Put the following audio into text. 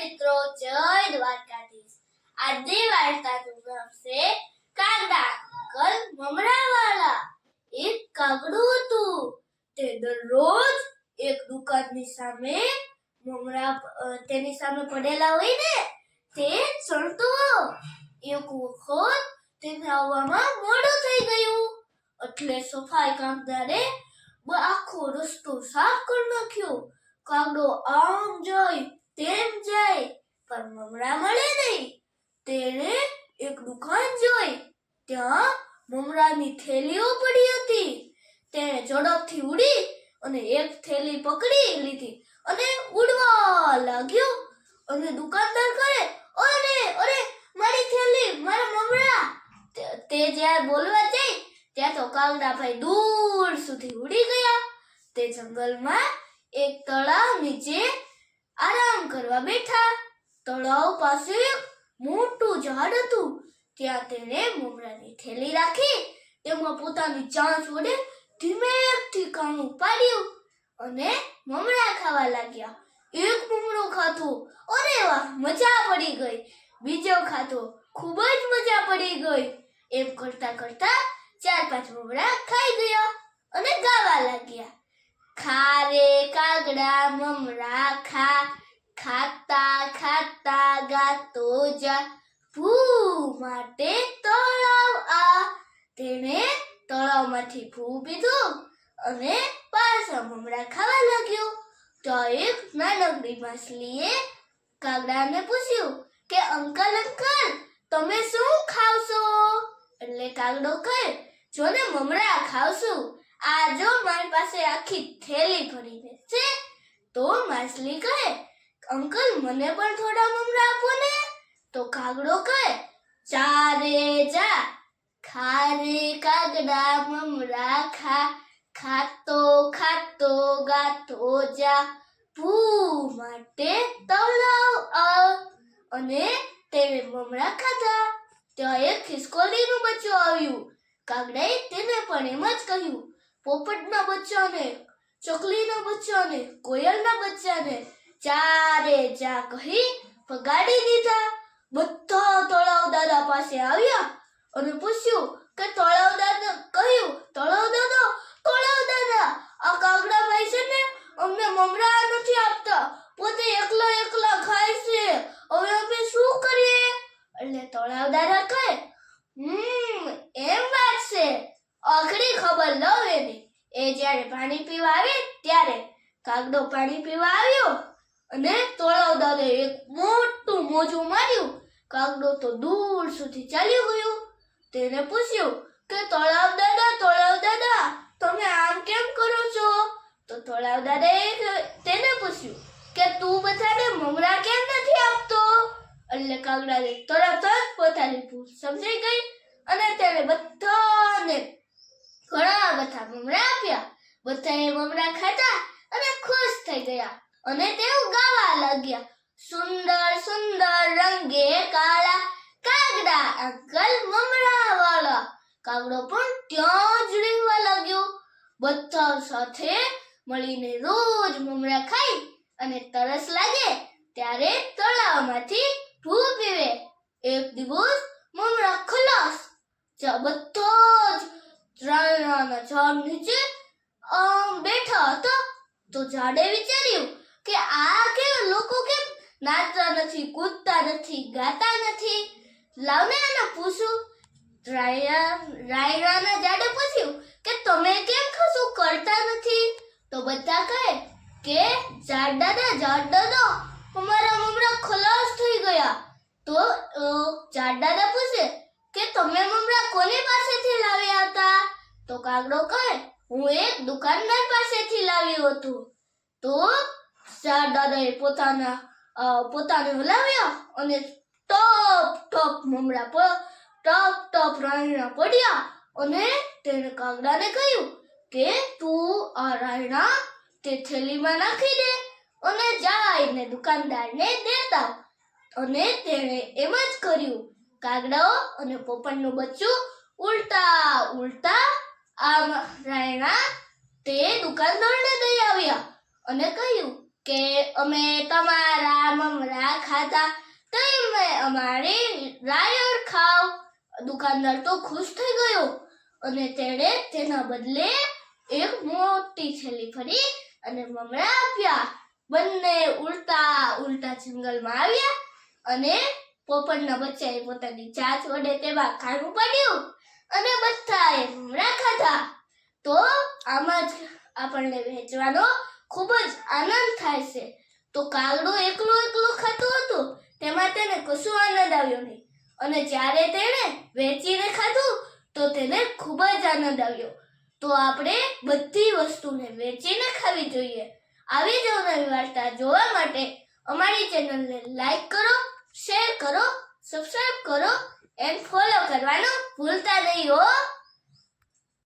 મિત્રો, જય દ્વારકાધીશ। આજની વાર્તાનું નામ છે કાગડા અંકલ મમરાવાળા। એક કાગડું હતું, તે દરરોજ એક દુકાનની સામે તેની સામે પડેલા હોય ને તે ચણતો। એક વખત તેને આવવામાં મોડું થઈ ગયું, એટલે સફાઈ કામદારે આખો રસ્તો સાફ કરી નાખ્યો। કાગડો આમ જાય તેમ જાય પણ મમરા મળે નહીં। તેણે એક દુકાન જોઈ, ત્યાં મમરાની થેલીઓ પડી હતી। તેણે ઝડપથી ઉડી અને એક થેલી પકડી લીધી અને ઉડવા લાગ્યો। અને દુકાનદાર કહે, અરે અરે મારી થેલી, મારા મમરા। તે જ્યારે બોલવા જાય ત્યાં તો કાગડા ભાઈ દૂર સુધી ઉડી ગયા। તે જંગલમાં એક તળાવ નીચે આરામ કરવા બેઠા। તળાવ પાસે મોટું ઝાડ હતું, ત્યાં તેણે મમરાની થેલી રાખી તેમાં પોતાની ચાંચ વડે ધીમેથી કાણું પાડ્યું અને મમરા ખાવા લાગ્યા। એક મમરો ખાધો, અરે વાહ, મજા પડી ગઈ। બીજો ખાધો, ખૂબ જ મજા પડી ગઈ। એમ કરતા કરતા 4-5 મમરા ખાઈ ગયા અને ગાવા લાગ્યા, ખા રે કાગડા મમરા ખા, ખાતા ખાતા ગાતો જા, ભૂ માટે તળાવ આ। તેણે તળાવમાંથી ભૂ પીધું અને પાછા મમરા ખાવા લાગ્યો। તો એક નાનકડી માછલીએ કાગડાને પૂછ્યું કે અંકલ અંકલ, તમે શું ખાવશો? એટલે કાગડો કહે, જો ને મમરા ખાવશું, આ જો મારી પાસે આખી થેલી ભરીને છે। તો માછલી કહે, અંકલ મને પણ થોડા મમરા આપો ને। તો કાગડો કહે, જા રે જા, ખા રે કાગડા મમરા ખા, ખાતો ખાતો ગાતો જા, ભૂ માટે તળાવ આ। અને તેણે મમરા ખાધા। ત્યાં એક ખિસકોલીનું બચ્ચું આવ્યું। કાગડાએ તેને પણ એમ જ કહ્યું। પોપટના બચ્ચાને, ચકલીના બચ્ચાને, કોયલના બચ્ચાને જા રે જા કહી ભગાડી દીધા। બધા તળાવ દાદા પાસે આવ્યા અને પૂછ્યું કે તળાવ દાદા કહ્યું, તળાવ દાદા, આ કાગડા ભાઈ છે ને અમને મમરા નથી આપતા, પોતે એકલા એકલા ખાય છે, હવે અમે શું કરીએ? એટલે તળાવ દાદા કહે, એમ વાત છે, આખરી ખબર લઉં એની। એ જ્યારે પાણી પીવા આવે ત્યારે કાગડો પાણી પીવા આવ્યો અને તળાવ દાદાએ એક મોટું મોજું માર્યું। કાગડો તો દૂર સુધી ચાલ્યો ગયો। તેને પૂછ્યું કે તળાવ દાદા, તમે આમ કેમ કરો છો? તો તળાવ દાદાએ તેને પૂછ્યું કે તું બધાને મમરા કેમ નથી આપતો? એટલે કાગડાને તરત જ પોતાની ભૂલ સમજાઈ ગઈ અને તેને બધાને ઘણા બધા મમરા આપ્યા। બધાએ મમરા ખાધા અને ખુશ થઈ ગયા અને તેઓ ગાવા લાગ્યા, સુંદર સુંદર રંગે કાળા, કાગડા અંકલ મમરા વાળા। કાગડો પણ ત્યાં જ રહેવા લાગ્યો। બધા સાથે મળીને રોજ મમરા ખાઈ અને તરસ લાગે ત્યારે તળાવમાંથી ભૂ પીવે। એક દિવસ મમરા ખલાસ, બધા જ રાયણાના ઝાડ નીચે બેઠા હતા। તો ઝાડે વિચાર્યું કે આ કેવા લોકો કેમ નાચતા નથી, કૂદતા નથી, ગાતા નથી, લાવને આને પૂછું। રાયણાના ઝાડે પૂછ્યું કે તમે કેમ કશું કરતા નથી? તો બધા કહે કે ઝાડ દાદા, અમારા મમરા ખલાસ થઈ ગયા। તો ઝાડ દાદા પૂછે કે તમે મમરા કોની પાસેથી લાવ્યા હતા? તો કાગડો કહે, હું એક દુકાનદાર પાસેથી લાવ્યો હતો। તો ઝાડ દાદાએ પોતાને હલાવ્યા અને ટપ મમરા ટપ રાયણા પડ્યા અને તેને કાગડાને કહ્યું કે તું આ રાયણા તે થેલીમાં નાખી દે અને જઈને દુકાનદારને દેતા આવ। અને તેણે એમ જ કર્યું। કાગડાઓ અને પોપટનું બચ્ચું ઉલટા આ રાયણા તે દુકાનદારને દઈ આવ્યા અને કહ્યું કે અમે તમારા મમરા ખાધા તમે અમારી રાયડ ખાવ. દુકાનદાર તો ખુશ થઈ ગયો અને તેણે તેના બદલે એક મોટી થેલી ભરી અને મમરા આપ્યા. બંને ઉડતા ઉડતા જંગલમાં આવ્યા અને પોપટના બચ્ચાએ પોતાની ચાંચ વડે તેમાં ખાણું પાડ્યું અને બધાએ મમરા ખાધા. તો આમાં જ આપણને વહેંચવાનો ખૂબ જ આનંદ થાય છે. તો કાગડો એકલો ખાતું હતું તેમાં તેને કશું આનંદ આવ્યો નહીં અને જ્યારે તેણે વહેંચીને ખાધું તો તેને ખૂબ જ આનંદ આવ્યો. તો આપણે બધી વસ્તુને વહેંચીને ખાવી જોઈએ. આવી જ નવી વાર્તા જોવા માટે અમારી ચેનલને લાઈક કરો, શેર કરો, સબસ્ક્રાઇબ કરો એન્ડ ફોલો કરવાનું ભૂલતા નહીં હો.